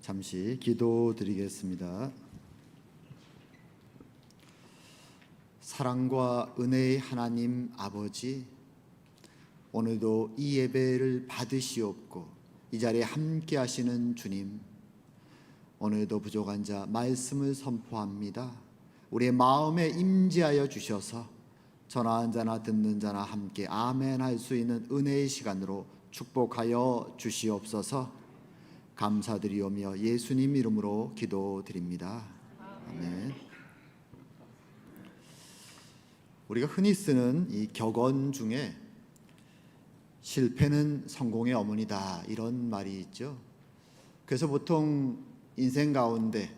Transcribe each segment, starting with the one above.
잠시 기도드리겠습니다. 사랑과 은혜의 하나님 아버지, 오늘도 이 예배를 받으시옵고 이 자리에 함께 하시는 주님, 오늘도 부족한 자 말씀을 선포합니다. 우리의 마음에 임재하여 주셔서 전하는 자나 듣는 자나 함께 아멘 할 수 있는 은혜의 시간으로 축복하여 주시옵소서. 감사드리오며 예수님 이름으로 기도드립니다. 아멘. 우리가 흔히 쓰는 이 격언 중에 실패는 성공의 어머니다, 이런 말이 있죠. 그래서 보통 인생 가운데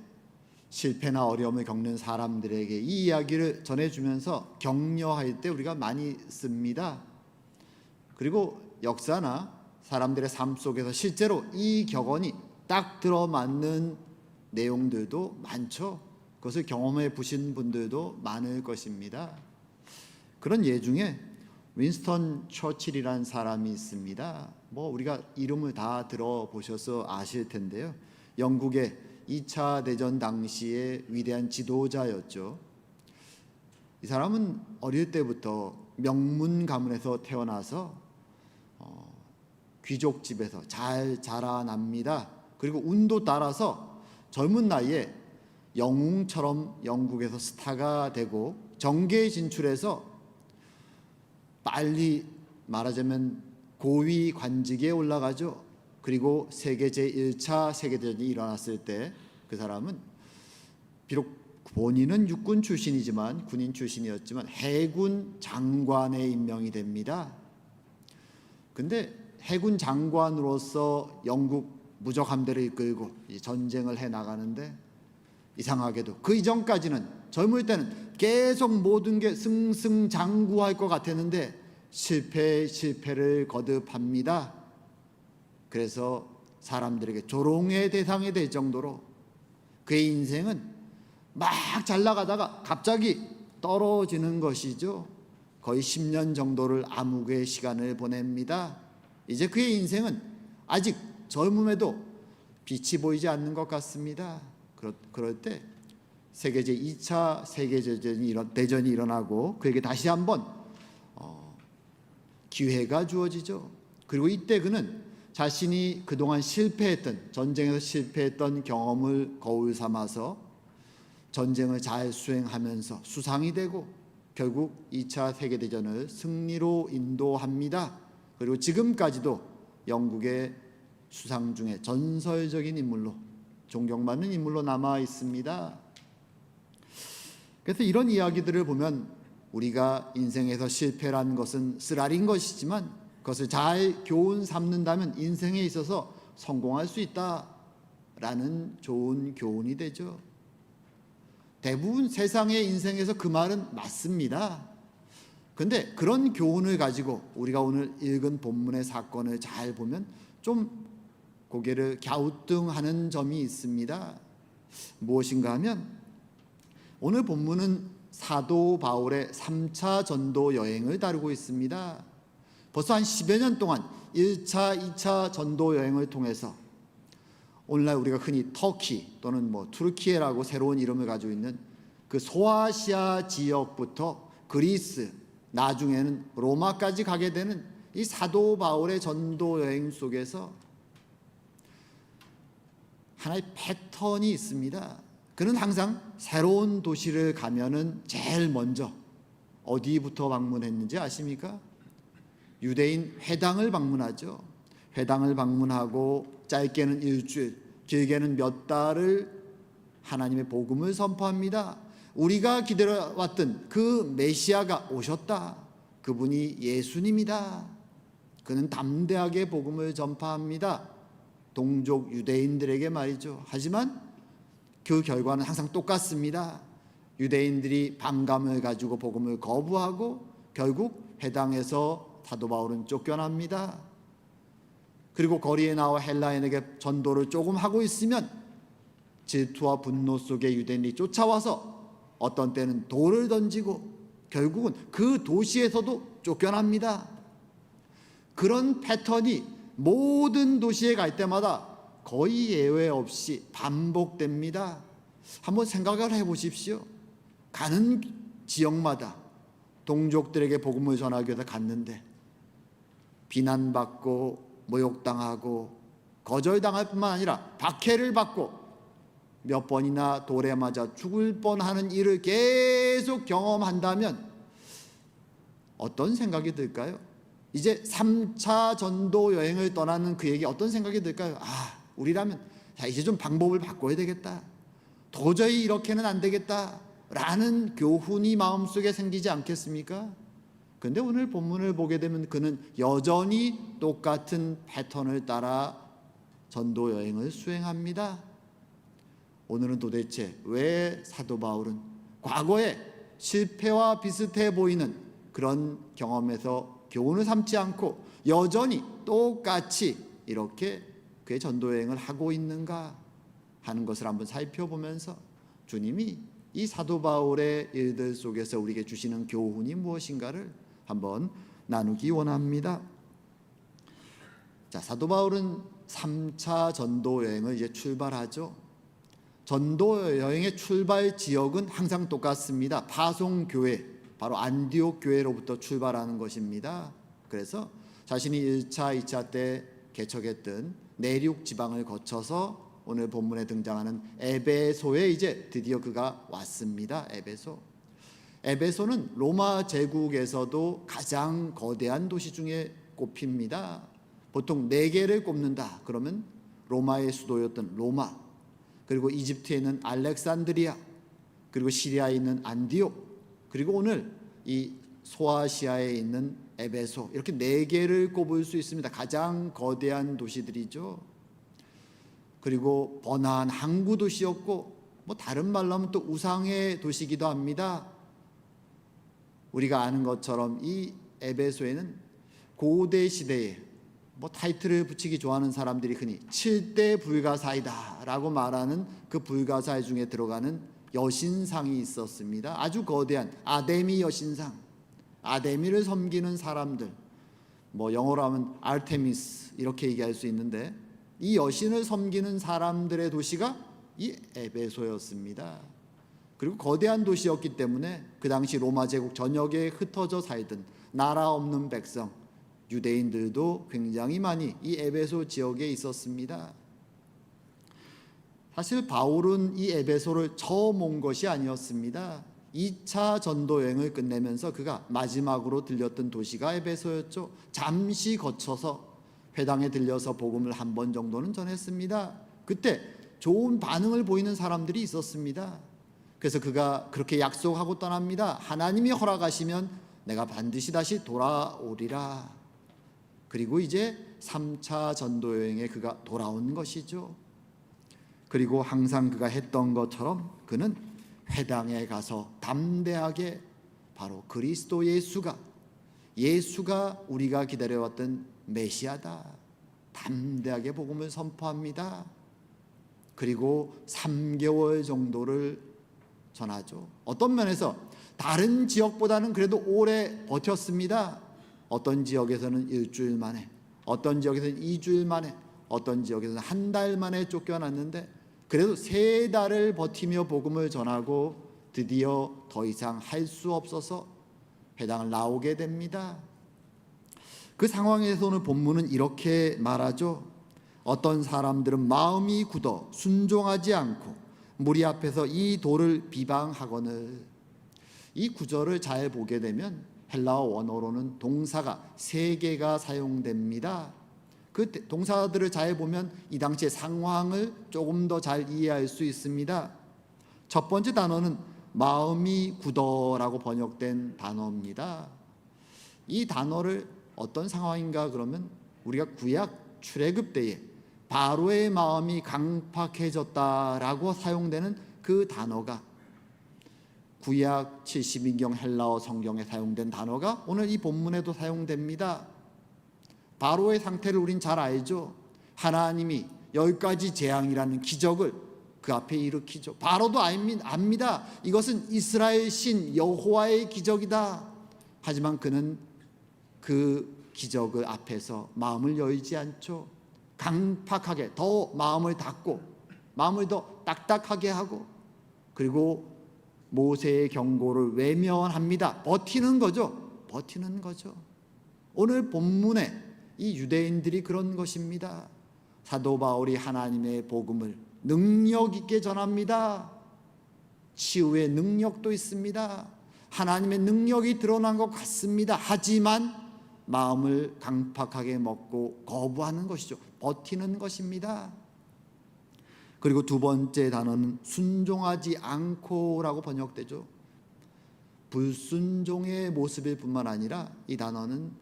실패나 어려움을 겪는 사람들에게 이 이야기를 전해주면서 격려할 때 우리가 많이 씁니다. 그리고 역사나 사람들의 삶 속에서 실제로 이 격언이 딱 들어맞는 내용들도 많죠. 그것을 경험해 보신 분들도 많을 것입니다. 그런 예 중에 윈스턴 처칠이라는 사람이 있습니다. 우리가 이름을 다 들어보셔서 아실 텐데요. 영국의 2차 대전 당시의 위대한 지도자였죠. 이 사람은 어릴 때부터 명문 가문에서 태어나서 귀족집에서 잘 자라납니다. 그리고 운도 따라서 젊은 나이에 영웅처럼 영국에서 스타가 되고 정계에 진출해서 빨리 말하자면 고위 관직에 올라가죠. 그리고 세계 제1차 세계대전이 일어났을 때 그 사람은 비록 본인은 육군 출신이지만 군인 출신이었지만 해군 장관에 임명이 됩니다. 근데 해군 장관으로서 영국 무적 함대를 이끌고 전쟁을 해 나가는데 이상하게도 그 이전까지는 젊을 때는 계속 모든 게 승승장구할 것 같았는데 실패를 거듭합니다. 그래서 사람들에게 조롱의 대상이 될 정도로 그의 인생은 막 잘 나가다가 갑자기 떨어지는 것이죠. 거의 10년 정도를 암흑의 시간을 보냅니다. 이제 그의 인생은 아직 젊음에도 빛이 보이지 않는 것 같습니다. 그럴 때 세계 제2차 세계대전이 일어나고 그에게 다시 한번 기회가 주어지죠. 그리고 이때 그는 자신이 그동안 전쟁에서 실패했던 경험을 거울 삼아서 전쟁을 잘 수행하면서 수상이 되고 결국 2차 세계대전을 승리로 인도합니다. 그리고 지금까지도 영국의 수상 중에 전설적인 인물로, 존경받는 인물로 남아 있습니다. 그래서 이런 이야기들을 보면 우리가 인생에서 실패란 것은 쓰라린 것이지만 그것을 잘 교훈 삼는다면 인생에 있어서 성공할 수 있다라는 좋은 교훈이 되죠. 대부분 세상의 인생에서 그 말은 맞습니다. 그런데 그런 교훈을 가지고 우리가 오늘 읽은 본문의 사건을 잘 보면 좀 고개를 갸우뚱하는 점이 있습니다. 무엇인가 하면 오늘 본문은 사도 바울의 3차 전도 여행을 다루고 있습니다. 벌써 한 10여 년 동안 1차, 2차 전도 여행을 통해서 오늘날 우리가 흔히 터키 또는 투르키예라고 새로운 이름을 가지고 있는 그 소아시아 지역부터 그리스, 나중에는 로마까지 가게 되는 이 사도 바울의 전도 여행 속에서 하나의 패턴이 있습니다. 그는 항상 새로운 도시를 가면은 제일 먼저 어디부터 방문했는지 아십니까? 유대인 회당을 방문하죠. 회당을 방문하고 짧게는 일주일, 길게는 몇 달을 하나님의 복음을 선포합니다. 우리가 기다려왔던 그 메시아가 오셨다. 그분이 예수님이다. 그는 담대하게 복음을 전파합니다. 동족 유대인들에게 말이죠. 하지만 그 결과는 항상 똑같습니다. 유대인들이 반감을 가지고 복음을 거부하고 결국 회당에서 사도 바울은 쫓겨납니다. 그리고 거리에 나와 헬라인에게 전도를 조금 하고 있으면 질투와 분노 속에 유대인이 쫓아와서 어떤 때는 돌을 던지고 결국은 그 도시에서도 쫓겨납니다. 그런 패턴이 모든 도시에 갈 때마다 거의 예외 없이 반복됩니다. 한번 생각을 해보십시오. 가는 지역마다 동족들에게 복음을 전하기 위해서 갔는데 비난받고 모욕당하고 거절당할 뿐만 아니라 박해를 받고 몇 번이나 돌에 맞아 죽을 뻔하는 일을 계속 경험한다면 어떤 생각이 들까요? 이제 3차 전도 여행을 떠나는 그에게 어떤 생각이 들까요? 우리라면 이제 좀 방법을 바꿔야 되겠다. 도저히 이렇게는 안 되겠다 라는 교훈이 마음속에 생기지 않겠습니까? 그런데 오늘 본문을 보게 되면 그는 여전히 똑같은 패턴을 따라 전도 여행을 수행합니다. 오늘은 도대체 왜 사도 바울은 과거에 실패와 비슷해 보이는 그런 경험에서 교훈을 삼지 않고 여전히 똑같이 이렇게 그의 전도 여행을 하고 있는가 하는 것을 한번 살펴보면서 주님이 이 사도 바울의 일들 속에서 우리에게 주시는 교훈이 무엇인가를 한번 나누기 원합니다. 자, 사도 바울은 3차 전도 여행을 이제 출발하죠. 전도 여행의 출발 지역은 항상 똑같습니다. 파송 교회, 바로 안디옥 교회로부터 출발하는 것입니다. 그래서 자신이 1차, 2차 때 개척했던 내륙 지방을 거쳐서 오늘 본문에 등장하는 에베소에 이제 드디어 그가 왔습니다. 에베소는 로마 제국에서도 가장 거대한 도시 중에 꼽힙니다. 보통 4개를 꼽는다 그러면 로마의 수도였던 로마, 그리고 이집트에 있는 알렉산드리아, 그리고 시리아에 있는 안디옥, 그리고 오늘 이 소아시아에 있는 에베소, 이렇게 4개를 꼽을 수 있습니다. 가장 거대한 도시들이죠. 그리고 번화한 항구 도시였고 다른 말로 하면 또 우상의 도시이기도 합니다. 우리가 아는 것처럼 이 에베소에는 고대 시대에 타이틀을 붙이기 좋아하는 사람들이 흔히 7대 불가사이다 라고 말하는 그 불가사의 중에 들어가는 여신상이 있었습니다. 아주 거대한 아데미 여신상, 아데미를 섬기는 사람들, 영어로 하면 아르테미스 이렇게 얘기할 수 있는데 이 여신을 섬기는 사람들의 도시가 이 에베소였습니다. 그리고 거대한 도시였기 때문에 그 당시 로마 제국 전역에 흩어져 살던 나라 없는 백성, 유대인들도 굉장히 많이 이 에베소 지역에 있었습니다. 사실 바울은 이 에베소를 처음 온 것이 아니었습니다. 2차 전도 여행을 끝내면서 그가 마지막으로 들렸던 도시가 에베소였죠. 잠시 거쳐서 회당에 들려서 복음을 한 번 정도는 전했습니다. 그때 좋은 반응을 보이는 사람들이 있었습니다. 그래서 그가 그렇게 약속하고 떠납니다. 하나님이 허락하시면 내가 반드시 다시 돌아오리라. 그리고 이제 3차 전도 여행에 그가 돌아온 것이죠. 그리고 항상 그가 했던 것처럼 그는 회당에 가서 담대하게 바로 그리스도 예수가 우리가 기다려왔던 메시아다, 담대하게 복음을 선포합니다. 그리고 3개월 정도를 전하죠. 어떤 면에서 다른 지역보다는 그래도 오래 버텼습니다. 어떤 지역에서는 일주일 만에, 어떤 지역에서는 2주일 만에, 어떤 지역에서는 한 달 만에 쫓겨났는데 그래도 3달을 버티며 복음을 전하고 드디어 더 이상 할 수 없어서 회당을 나오게 됩니다. 그 상황에서 오늘 본문은 이렇게 말하죠. 어떤 사람들은 마음이 굳어 순종하지 않고 무리 앞에서 이 돌을 비방하거늘. 이 구절을 잘 보게 되면 헬라어 원어로는 동사가 3개가 사용됩니다. 그 동사들을 잘 보면 이 당시의 상황을 조금 더 잘 이해할 수 있습니다. 첫 번째 단어는 마음이 굳어라고 번역된 단어입니다. 이 단어를 어떤 상황인가 그러면 우리가 구약 출애굽 때에 바로의 마음이 강팍해졌다라고 사용되는 그 단어가 구약 72경 헬라어 성경에 사용된 단어가 오늘 이 본문에도 사용됩니다. 바로의 상태를 우린 잘 알죠. 하나님이 10가지 재앙이라는 기적을 그 앞에 일으키죠. 바로도 압니다. 이것은 이스라엘 신 여호와의 기적이다. 하지만 그는 그 기적을 앞에서 마음을 열지 않죠. 강팍하게 더 마음을 닫고 마음을 더 딱딱하게 하고, 그리고 모세의 경고를 외면합니다. 버티는 거죠. 버티는 거죠. 오늘 본문에 이 유대인들이 그런 것입니다. 사도 바울이 하나님의 복음을 능력 있게 전합니다. 치유의 능력도 있습니다. 하나님의 능력이 드러난 것 같습니다. 하지만 마음을 강팍하게 먹고 거부하는 것이죠. 버티는 것입니다. 그리고 두 번째 단어는 순종하지 않고라고 번역되죠. 불순종의 모습일 뿐만 아니라 이 단어는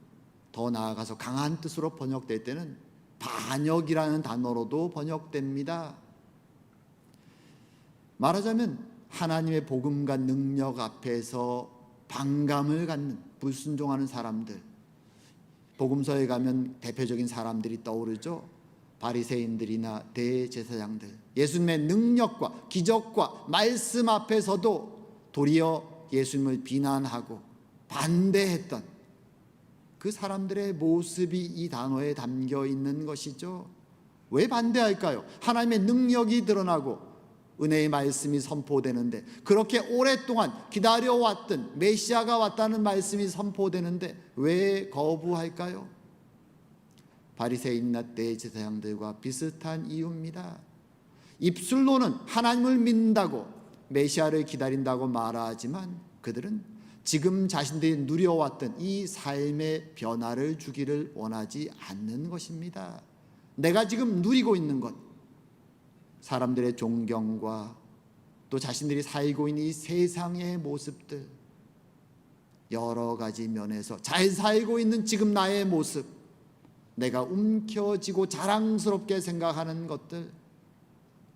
더 나아가서 강한 뜻으로 번역될 때는 반역이라는 단어로도 번역됩니다. 말하자면 하나님의 복음과 능력 앞에서 반감을 갖는 불순종하는 사람들, 복음서에 가면 대표적인 사람들이 떠오르죠. 바리새인들이나 대제사장들, 예수님의 능력과 기적과 말씀 앞에서도 도리어 예수님을 비난하고 반대했던 그 사람들의 모습이 이 단어에 담겨 있는 것이죠. 왜 반대할까요? 하나님의 능력이 드러나고 은혜의 말씀이 선포되는데, 그렇게 오랫동안 기다려왔던 메시아가 왔다는 말씀이 선포되는데 왜 거부할까요? 바리새인이나 대제사장들과 비슷한 이유입니다. 입술로는 하나님을 믿는다고 메시아를 기다린다고 말하지만 그들은 지금 자신들이 누려왔던 이 삶의 변화를 주기를 원하지 않는 것입니다. 내가 지금 누리고 있는 것, 사람들의 존경과 또 자신들이 살고 있는 이 세상의 모습들, 여러 가지 면에서 잘 살고 있는 지금 나의 모습, 내가 움켜쥐고 자랑스럽게 생각하는 것들,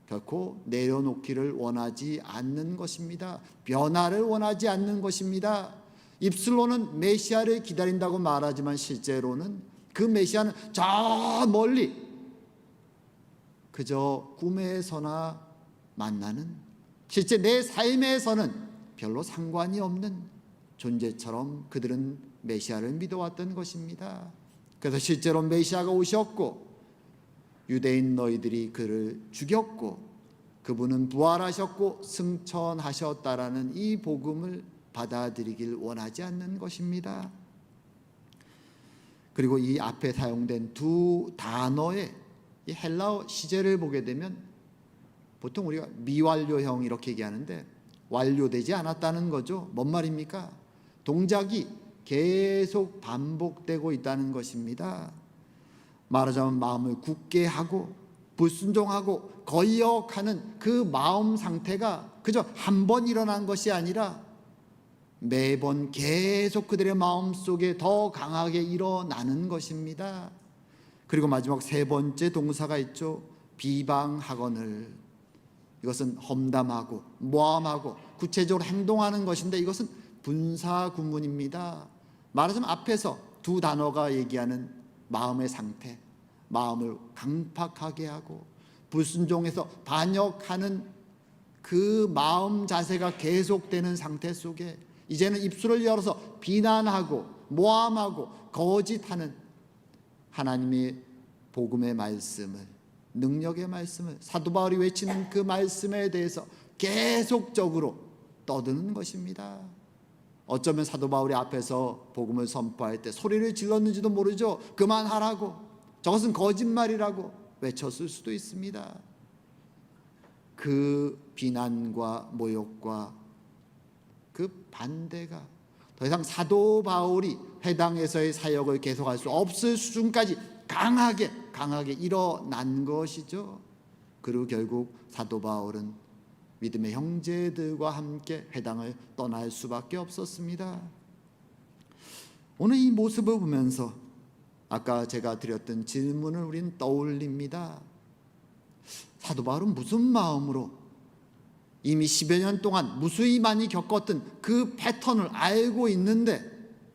결코 내려놓기를 원하지 않는 것입니다. 변화를 원하지 않는 것입니다. 입술로는 메시아를 기다린다고 말하지만 실제로는 그 메시아는 저 멀리 그저 꿈에서나 만나는, 실제 내 삶에서는 별로 상관이 없는 존재처럼 그들은 메시아를 믿어왔던 것입니다. 그래서 실제로 메시아가 오셨고 유대인 너희들이 그를 죽였고 그분은 부활하셨고 승천하셨다라는 이 복음을 받아들이길 원하지 않는 것입니다. 그리고 이 앞에 사용된 두 단어의 이 헬라어 시제를 보게 되면 보통 우리가 미완료형 이렇게 얘기하는데 완료되지 않았다는 거죠. 뭔 말입니까? 동작이 계속 반복되고 있다는 것입니다. 말하자면 마음을 굳게 하고 불순종하고 거역하는 그 마음 상태가 그저 한 번 일어난 것이 아니라 매번 계속 그들의 마음 속에 더 강하게 일어나는 것입니다. 그리고 마지막 세 번째 동사가 있죠. 비방하거늘. 이것은 험담하고 모함하고 구체적으로 행동하는 것인데 이것은 분사 구문입니다. 말하자면 앞에서 두 단어가 얘기하는 마음의 상태, 마음을 강팍하게 하고 불순종해서 반역하는 그 마음 자세가 계속되는 상태 속에 이제는 입술을 열어서 비난하고 모함하고 거짓하는 하나님의 복음의 말씀을, 능력의 말씀을, 사도 바울이 외치는 그 말씀에 대해서 계속적으로 떠드는 것입니다. 어쩌면 사도 바울이 앞에서 복음을 선포할 때 소리를 질렀는지도 모르죠. 그만하라고, 저것은 거짓말이라고 외쳤을 수도 있습니다. 그 비난과 모욕과 그 반대가 더 이상 사도 바울이 회당에서의 사역을 계속할 수 없을 수준까지 강하게 일어난 것이죠. 그리고 결국 사도 바울은 믿음의 형제들과 함께 회당을 떠날 수밖에 없었습니다. 오늘 이 모습을 보면서 아까 제가 드렸던 질문을 우리는 떠올립니다. 사도 바울은 무슨 마음으로 이미 10여 년 동안 무수히 많이 겪었던 그 패턴을 알고 있는데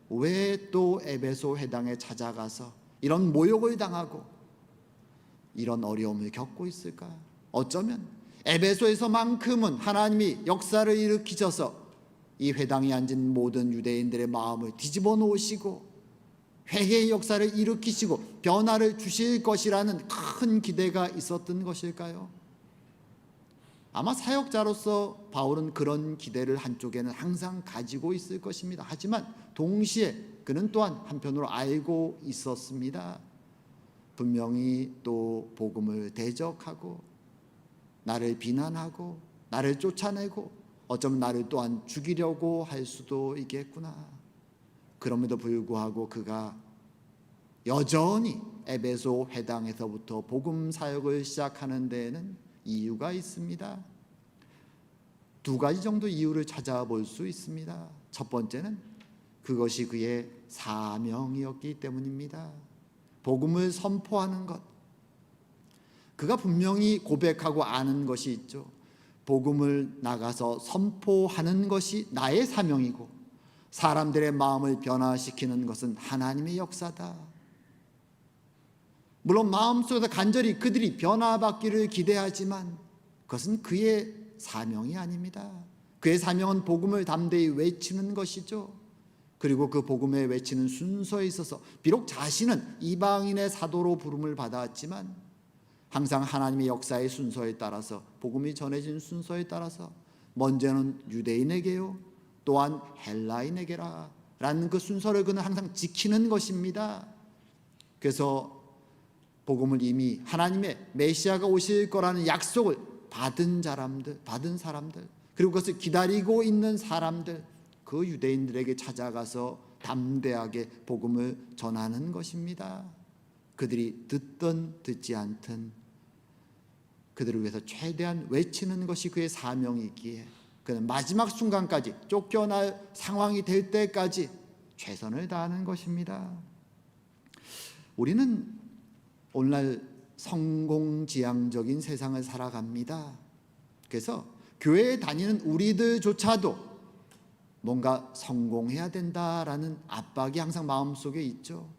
왜 또 에베소 회당에 찾아가서 이런 모욕을 당하고 이런 어려움을 겪고 있을까? 어쩌면 에베소에서만큼은 하나님이 역사를 일으키셔서 이 회당에 앉은 모든 유대인들의 마음을 뒤집어 놓으시고 회개의 역사를 일으키시고 변화를 주실 것이라는 큰 기대가 있었던 것일까요? 아마 사역자로서 바울은 그런 기대를 한쪽에는 항상 가지고 있을 것입니다. 하지만 동시에 그는 또한 한편으로 알고 있었습니다. 분명히 또 복음을 대적하고 나를 비난하고 나를 쫓아내고 어쩌면 나를 또한 죽이려고 할 수도 있겠구나. 그럼에도 불구하고 그가 여전히 에베소 회당에서부터 복음 사역을 시작하는 데에는 이유가 있습니다. 두 가지 정도 이유를 찾아볼 수 있습니다. 첫 번째는 그것이 그의 사명이었기 때문입니다. 복음을 선포하는 것, 그가 분명히 고백하고 아는 것이 있죠. 복음을 나가서 선포하는 것이 나의 사명이고 사람들의 마음을 변화시키는 것은 하나님의 역사다. 물론 마음속에서 간절히 그들이 변화받기를 기대하지만 그것은 그의 사명이 아닙니다. 그의 사명은 복음을 담대히 외치는 것이죠. 그리고 그 복음에 외치는 순서에 있어서 비록 자신은 이방인의 사도로 부름을 받았지만 항상 하나님의 역사의 순서에 따라서 복음이 전해진 순서에 따라서 먼저는 유대인에게요 또한 헬라인에게라 라는 그 순서를 그는 항상 지키는 것입니다. 그래서 복음을 이미 하나님의 메시아가 오실 거라는 약속을 받은 사람들 그리고 그것을 기다리고 있는 사람들 그 유대인들에게 찾아가서 담대하게 복음을 전하는 것입니다. 그들이 듣든 듣지 않든 그들을 위해서 최대한 외치는 것이 그의 사명이기에 그는 마지막 순간까지 쫓겨날 상황이 될 때까지 최선을 다하는 것입니다. 우리는 오늘날 성공지향적인 세상을 살아갑니다. 그래서 교회에 다니는 우리들조차도 뭔가 성공해야 된다라는 압박이 항상 마음속에 있죠.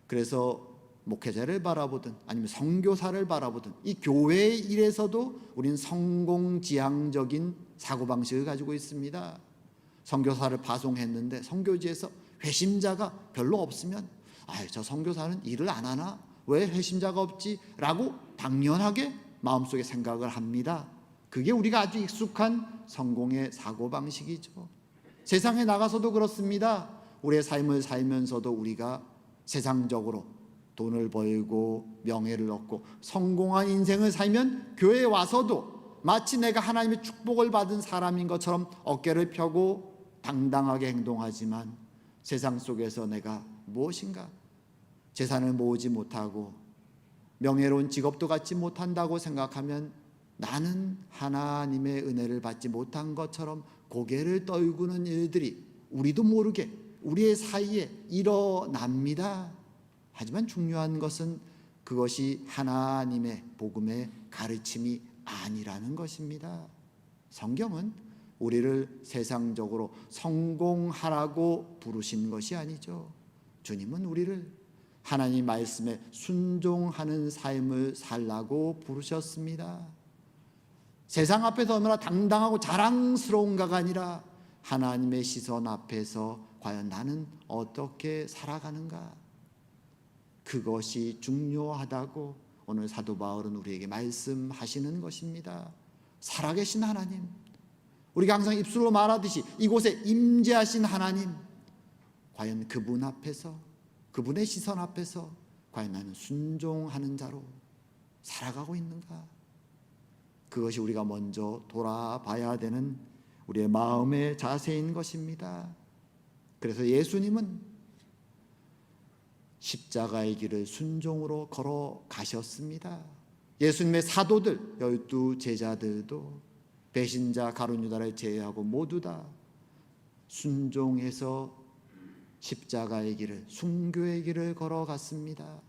그래서 목회자를 바라보든 아니면 선교사를 바라보든 이 교회의 일에서도 우리는 성공지향적인 사고방식을 가지고 있습니다. 선교사를 파송했는데 선교지에서 회심자가 별로 없으면 저 선교사는 일을 안 하나? 왜 회심자가 없지? 라고 당연하게 마음속에 생각을 합니다. 그게 우리가 아주 익숙한 성공의 사고방식이죠. 세상에 나가서도 그렇습니다. 우리의 삶을 살면서도 우리가 세상적으로 돈을 벌고 명예를 얻고 성공한 인생을 살면 교회에 와서도 마치 내가 하나님의 축복을 받은 사람인 것처럼 어깨를 펴고 당당하게 행동하지만 세상 속에서 내가 무엇인가 재산을 모으지 못하고 명예로운 직업도 갖지 못한다고 생각하면 나는 하나님의 은혜를 받지 못한 것처럼 고개를 떨구는 일들이 우리도 모르게 우리의 사이에 일어납니다. 하지만 중요한 것은 그것이 하나님의 복음의 가르침이 아니라는 것입니다. 성경은 우리를 세상적으로 성공하라고 부르신 것이 아니죠. 주님은 우리를 하나님 말씀에 순종하는 삶을 살라고 부르셨습니다. 세상 앞에서 얼마나 당당하고 자랑스러운가가 아니라 하나님의 시선 앞에서 과연 나는 어떻게 살아가는가, 그것이 중요하다고 오늘 사도 바울은 우리에게 말씀하시는 것입니다. 살아계신 하나님, 우리가 항상 입술로 말하듯이 이곳에 임재하신 하나님, 과연 그분 앞에서 그분의 시선 앞에서 과연 나는 순종하는 자로 살아가고 있는가? 그것이 우리가 먼저 돌아봐야 되는 우리의 마음의 자세인 것입니다. 그래서 예수님은 십자가의 길을 순종으로 걸어가셨습니다. 예수님의 사도들 12 제자들도 배신자 가룟 유다를 제외하고 모두 다 순종해서 십자가의 길을, 순교의 길을 걸어갔습니다.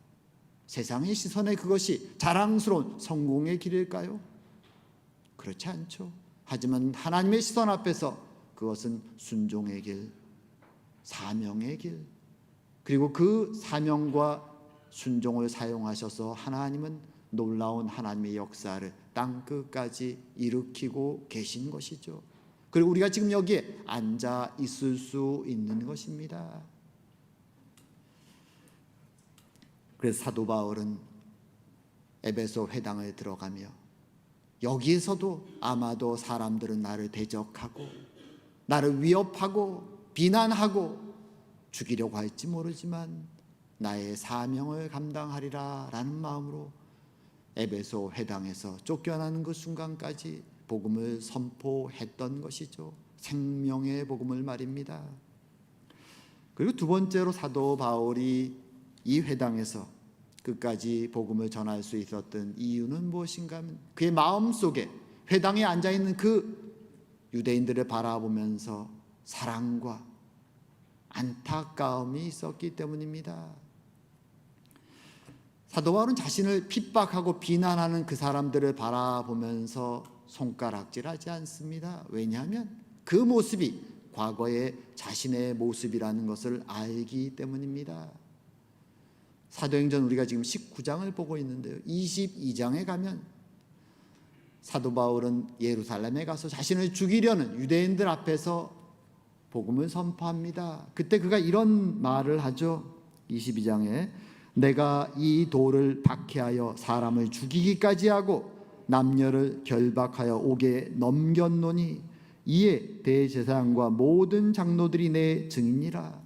세상의 시선에 그것이 자랑스러운 성공의 길일까요? 그렇지 않죠. 하지만 하나님의 시선 앞에서 그것은 순종의 길, 사명의 길, 그리고 그 사명과 순종을 사용하셔서 하나님은 놀라운 하나님의 역사를 땅끝까지 일으키고 계신 것이죠. 그리고 우리가 지금 여기에 앉아 있을 수 있는 것입니다. 그래서 사도 바울은 에베소 회당을 들어가며 여기에서도 아마도 사람들은 나를 대적하고 나를 위협하고 비난하고 죽이려고 할지 모르지만 나의 사명을 감당하리라 라는 마음으로 에베소 회당에서 쫓겨나는 그 순간까지 복음을 선포했던 것이죠. 생명의 복음을 말입니다. 그리고 두 번째로 사도 바울이 이 회당에서 끝까지 복음을 전할 수 있었던 이유는 무엇인가 하면 그의 마음속에 회당에 앉아있는 그 유대인들을 바라보면서 사랑과 안타까움이 있었기 때문입니다. 사도 바울은 자신을 핍박하고 비난하는 그 사람들을 바라보면서 손가락질하지 않습니다. 왜냐하면 그 모습이 과거의 자신의 모습이라는 것을 알기 때문입니다. 사도행전 우리가 지금 19장을 보고 있는데요, 22장에 가면 사도 바울은 예루살렘에 가서 자신을 죽이려는 유대인들 앞에서 복음을 선포합니다. 그때 그가 이런 말을 하죠. 22장에 내가 이 돌을 박해하여 사람을 죽이기까지 하고 남녀를 결박하여 옥에 넘겼노니 이에 대제사장과 모든 장로들이 내 증인이라.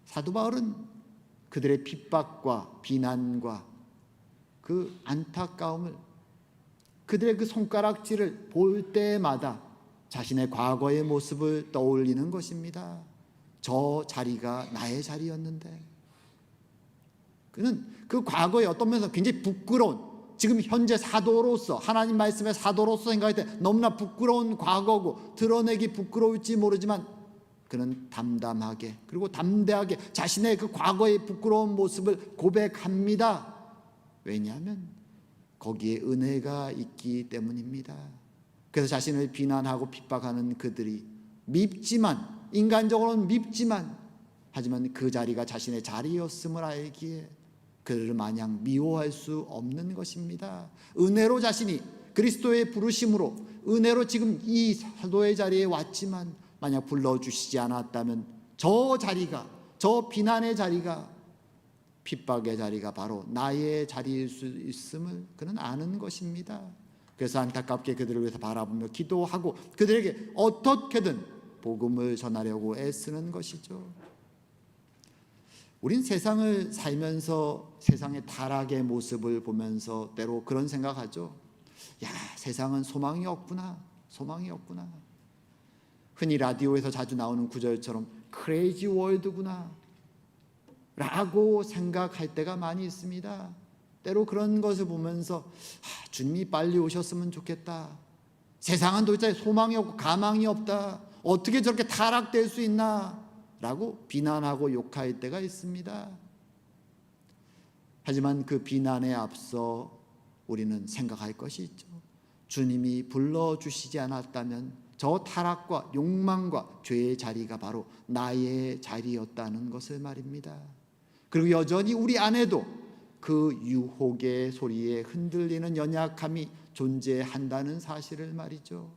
사도 바울은 그들의 핍박과 비난과 그 안타까움을, 그들의 그 손가락질을 볼 때마다 자신의 과거의 모습을 떠올리는 것입니다. 저 자리가 나의 자리였는데, 그는 그 과거에 어떤 면에서 굉장히 부끄러운, 지금 현재 사도로서 하나님 말씀의 사도로서 생각할 때 너무나 부끄러운 과거고 드러내기 부끄러울지 모르지만 그는 담담하게 그리고 담대하게 자신의 그 과거의 부끄러운 모습을 고백합니다. 왜냐하면 거기에 은혜가 있기 때문입니다. 그래서 자신을 비난하고 핍박하는 그들이 밉지만, 인간적으로는 밉지만, 하지만 그 자리가 자신의 자리였음을 알기에 그들을 마냥 미워할 수 없는 것입니다. 은혜로 자신이 그리스도의 부르심으로 은혜로 지금 이 사도의 자리에 왔지만 만약 불러주시지 않았다면 저 자리가, 저 비난의 자리가, 핍박의 자리가 바로 나의 자리일 수 있음을 그는 아는 것입니다. 그래서 안타깝게 그들을 위해서 바라보며 기도하고 그들에게 어떻게든 복음을 전하려고 애쓰는 것이죠. 우린 세상을 살면서 세상의 타락의 모습을 보면서 때로 그런 생각하죠. 야, 세상은 소망이 없구나, 소망이 없구나. 흔히 라디오에서 자주 나오는 구절처럼 크레이지 월드구나 라고 생각할 때가 많이 있습니다. 때로 그런 것을 보면서 주님이 빨리 오셨으면 좋겠다, 세상은 도대체 소망이 없고 가망이 없다, 어떻게 저렇게 타락될 수 있나 라고 비난하고 욕할 때가 있습니다. 하지만 그 비난에 앞서 우리는 생각할 것이 있죠. 주님이 불러주시지 않았다면 저 타락과 욕망과 죄의 자리가 바로 나의 자리였다는 것을 말입니다. 그리고 여전히 우리 안에도 그 유혹의 소리에 흔들리는 연약함이 존재한다는 사실을 말이죠.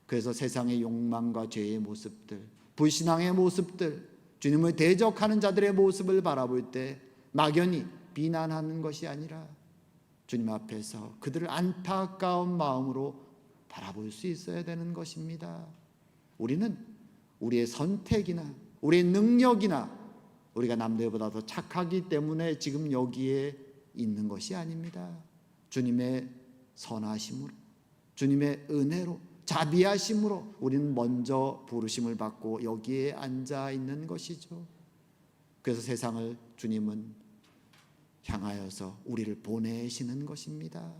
그래서 세상의 욕망과 죄의 모습들, 불신앙의 모습들, 주님을 대적하는 자들의 모습을 바라볼 때 막연히 비난하는 것이 아니라 주님 앞에서 그들을 안타까운 마음으로 바라볼 수 있어야 되는 것입니다. 우리는 우리의 선택이나 우리의 능력이나 우리가 남들보다 더 착하기 때문에 지금 여기에 있는 것이 아닙니다. 주님의 선하심으로, 주님의 은혜로, 자비하심으로 우리는 먼저 부르심을 받고 여기에 앉아 있는 것이죠. 그래서 세상을 주님은 향하여서 우리를 보내시는 것입니다.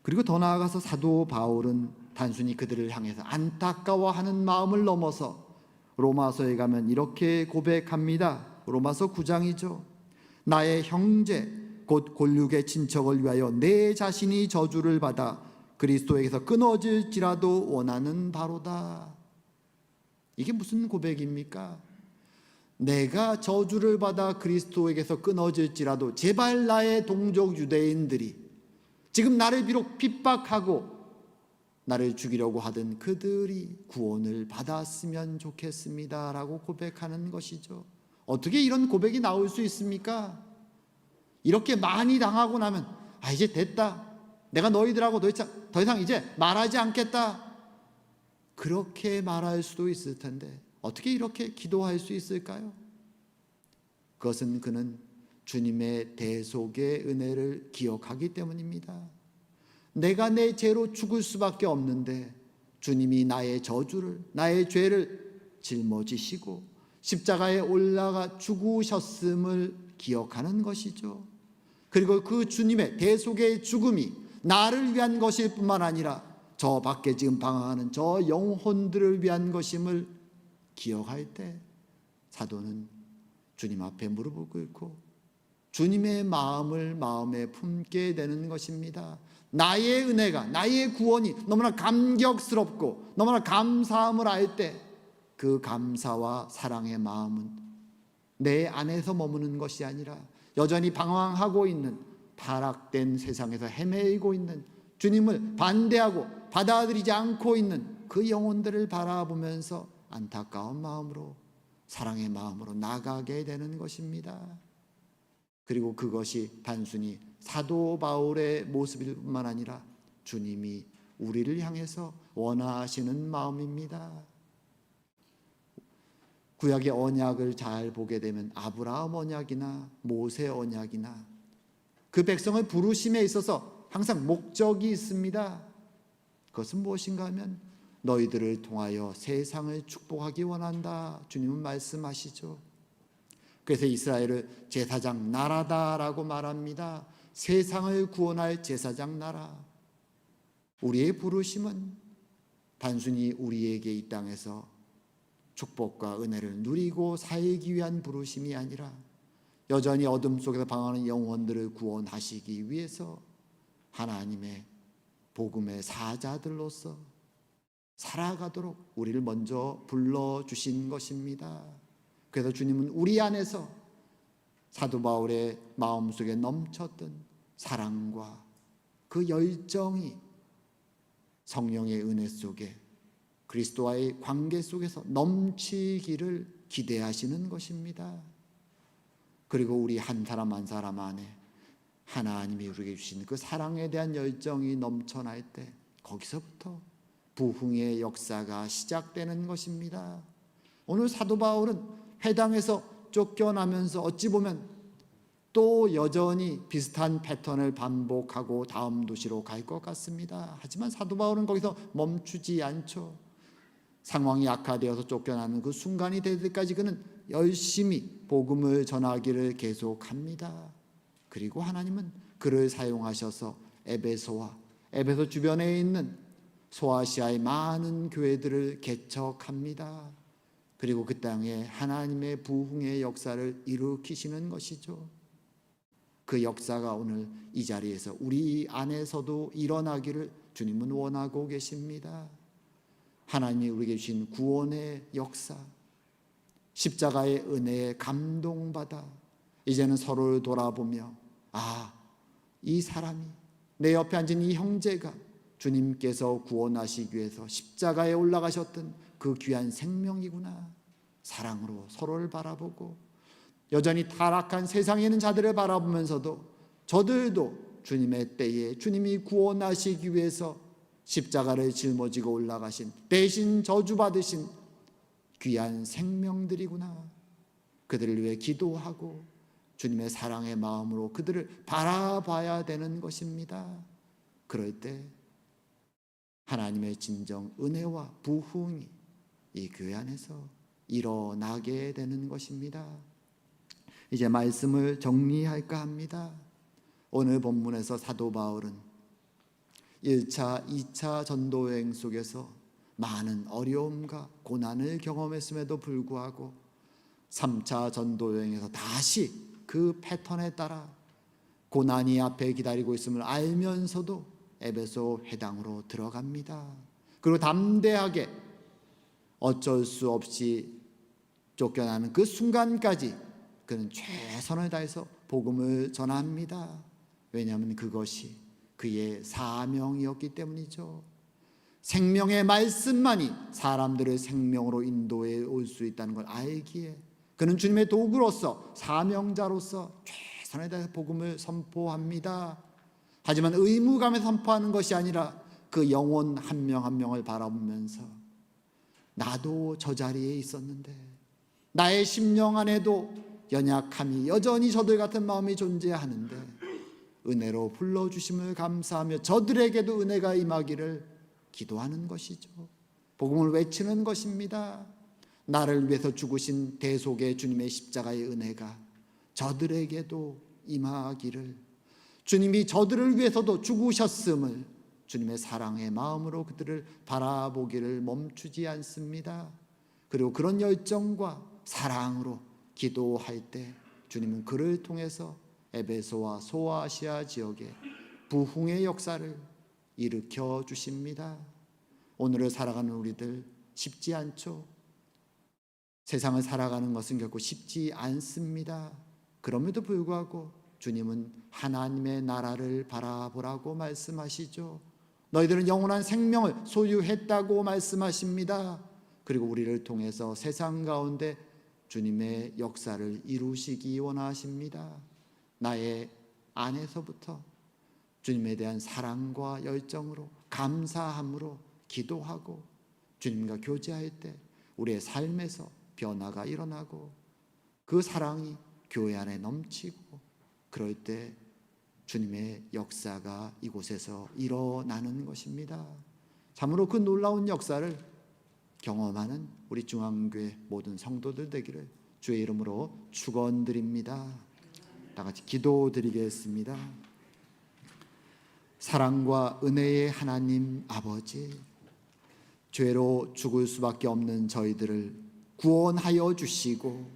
그리고 더 나아가서 사도 바울은 단순히 그들을 향해서 안타까워하는 마음을 넘어서 로마서에 가면 이렇게 고백합니다. 로마서 9장이죠. 나의 형제 곧 골육의 친척을 위하여 내 자신이 저주를 받아 그리스도에게서 끊어질지라도 원하는 바로다. 이게 무슨 고백입니까? 내가 저주를 받아 그리스도에게서 끊어질지라도 제발 나의 동족 유대인들이 지금 나를 비록 핍박하고 나를 죽이려고 하던 그들이 구원을 받았으면 좋겠습니다 라고 고백하는 것이죠. 어떻게 이런 고백이 나올 수 있습니까? 이렇게 많이 당하고 나면 이제 됐다. 내가 너희들하고 더 이상 이제 말하지 않겠다. 그렇게 말할 수도 있을 텐데 어떻게 이렇게 기도할 수 있을까요? 그것은 그는 주님의 대속의 은혜를 기억하기 때문입니다. 내가 내 죄로 죽을 수밖에 없는데 주님이 나의 저주를, 나의 죄를 짊어지시고 십자가에 올라가 죽으셨음을 기억하는 것이죠. 그리고 그 주님의 대속의 죽음이 나를 위한 것일 뿐만 아니라 저 밖에 지금 방황하는 저 영혼들을 위한 것임을 기억할 때 사도는 주님 앞에 무릎을 꿇고 주님의 마음을 마음에 품게 되는 것입니다. 나의 은혜가, 나의 구원이 너무나 감격스럽고 너무나 감사함을 알 때 그 감사와 사랑의 마음은 내 안에서 머무는 것이 아니라 여전히 방황하고 있는 타락된 세상에서 헤매이고 있는 주님을 반대하고 받아들이지 않고 있는 그 영혼들을 바라보면서 안타까운 마음으로, 사랑의 마음으로 나가게 되는 것입니다. 그리고 그것이 단순히 사도 바울의 모습일 뿐만 아니라 주님이 우리를 향해서 원하시는 마음입니다. 구약의 언약을 잘 보게 되면 아브라함 언약이나 모세 언약이나 그 백성을 부르심에 있어서 항상 목적이 있습니다. 그것은 무엇인가 하면 너희들을 통하여 세상을 축복하기 원한다. 주님은 말씀하시죠. 그래서 이스라엘을 제사장 나라다라고 말합니다. 세상을 구원할 제사장 나라. 우리의 부르심은 단순히 우리에게 이 땅에서 축복과 은혜를 누리고 살기 위한 부르심이 아니라 여전히 어둠 속에서 방황하는 영혼들을 구원하시기 위해서 하나님의 복음의 사자들로서 살아가도록 우리를 먼저 불러주신 것입니다. 그래서 주님은 우리 안에서 사도 바울의 마음속에 넘쳤던 사랑과 그 열정이 성령의 은혜 속에 그리스도와의 관계 속에서 넘치기를 기대하시는 것입니다. 그리고 우리 한 사람 한 사람 안에 하나님이 우리에게 주신 그 사랑에 대한 열정이 넘쳐날 때 거기서부터 부흥의 역사가 시작되는 것입니다. 오늘 사도 바울은 회당에서 쫓겨나면서 어찌 보면 또 여전히 비슷한 패턴을 반복하고 다음 도시로 갈 것 같습니다. 하지만 사도 바울은 거기서 멈추지 않죠. 상황이 악화되어서 쫓겨나는 그 순간이 될 때까지 그는 열심히 복음을 전하기를 계속합니다. 그리고 하나님은 그를 사용하셔서 에베소 주변에 있는 소아시아의 많은 교회들을 개척합니다. 그리고 그 땅에 하나님의 부흥의 역사를 일으키시는 것이죠. 그 역사가 오늘 이 자리에서 우리 안에서도 일어나기를 주님은 원하고 계십니다. 하나님이 우리에게 주신 구원의 역사, 십자가의 은혜에 감동받아 이제는 서로를 돌아보며 이 사람이, 내 옆에 앉은 이 형제가 주님께서 구원하시기 위해서 십자가에 올라가셨던 그 귀한 생명이구나. 사랑으로 서로를 바라보고 여전히 타락한 세상에 있는 자들을 바라보면서도 저들도 주님의 때에 주님이 구원하시기 위해서 십자가를 짊어지고 올라가신 대신 저주받으신 귀한 생명들이구나. 그들을 위해 기도하고 주님의 사랑의 마음으로 그들을 바라봐야 되는 것입니다. 그럴 때 하나님의 진정 은혜와 부흥이 이 교회 안에서 일어나게 되는 것입니다. 이제 말씀을 정리할까 합니다. 오늘 본문에서 사도 바울은 1차, 2차 전도여행 속에서 많은 어려움과 고난을 경험했음에도 불구하고 3차 전도여행에서 다시 그 패턴에 따라 고난이 앞에 기다리고 있음을 알면서도 에베소 회당으로 들어갑니다. 그리고 담대하게 어쩔 수 없이 쫓겨나는 그 순간까지 그는 최선을 다해서 복음을 전합니다. 왜냐하면 그것이 그의 사명이었기 때문이죠. 생명의 말씀만이 사람들을 생명으로 인도해 올 수 있다는 걸 알기에 그는 주님의 도구로서, 사명자로서 최선을 다해서 복음을 선포합니다. 하지만 의무감에 선포하는 것이 아니라 그 영혼 한 명 한 명을 바라보면서 나도 저 자리에 있었는데, 나의 심령 안에도 연약함이 여전히 저들 같은 마음이 존재하는데 은혜로 불러주심을 감사하며 저들에게도 은혜가 임하기를 기도하는 것이죠. 복음을 외치는 것입니다. 나를 위해서 죽으신 대속의 주님의 십자가의 은혜가 저들에게도 임하기를, 주님이 저들을 위해서도 죽으셨음을 주님의 사랑의 마음으로 그들을 바라보기를 멈추지 않습니다. 그리고 그런 열정과 사랑으로 기도할 때 주님은 그를 통해서 에베소와 소아시아 지역에 부흥의 역사를 일으켜 주십니다. 오늘을 살아가는 우리들 쉽지 않죠. 세상을 살아가는 것은 결코 쉽지 않습니다. 그럼에도 불구하고 주님은 하나님의 나라를 바라보라고 말씀하시죠. 너희들은 영원한 생명을 소유했다고 말씀하십니다. 그리고 우리를 통해서 세상 가운데 주님의 역사를 이루시기 원하십니다. 나의 안에서부터 주님에 대한 사랑과 열정으로, 감사함으로 기도하고 주님과 교제할 때 우리의 삶에서 변화가 일어나고 그 사랑이 교회 안에 넘치고, 그럴 때 주님의 역사가 이곳에서 일어나는 것입니다. 참으로 그 놀라운 역사를 경험하는 우리 중앙교회 모든 성도들 되기를 주의 이름으로 축원드립니다. 다 같이 기도드리겠습니다. 사랑과 은혜의 하나님 아버지, 죄로 죽을 수밖에 없는 저희들을 구원하여 주시고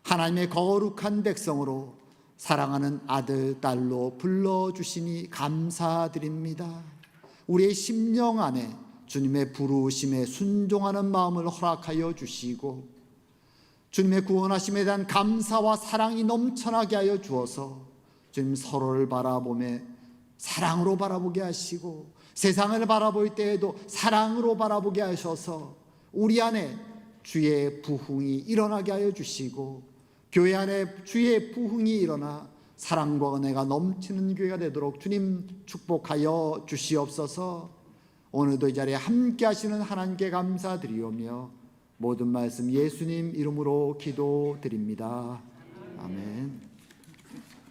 하나님의 거룩한 백성으로 사랑하는 아들, 딸로 불러주시니 감사드립니다. 우리의 심령 안에 주님의 부르심에 순종하는 마음을 허락하여 주시고 주님의 구원하심에 대한 감사와 사랑이 넘쳐나게 하여 주어서 주님 서로를 바라보며 사랑으로 바라보게 하시고 세상을 바라볼 때에도 사랑으로 바라보게 하셔서 우리 안에 주의 부흥이 일어나게 하여 주시고 교회 안에 주의 부흥이 일어나 사랑과 은혜가 넘치는 교회가 되도록 주님 축복하여 주시옵소서. 오늘도 이 자리에 함께 하시는 하나님께 감사드리오며 모든 말씀 예수님 이름으로 기도드립니다. 아멘.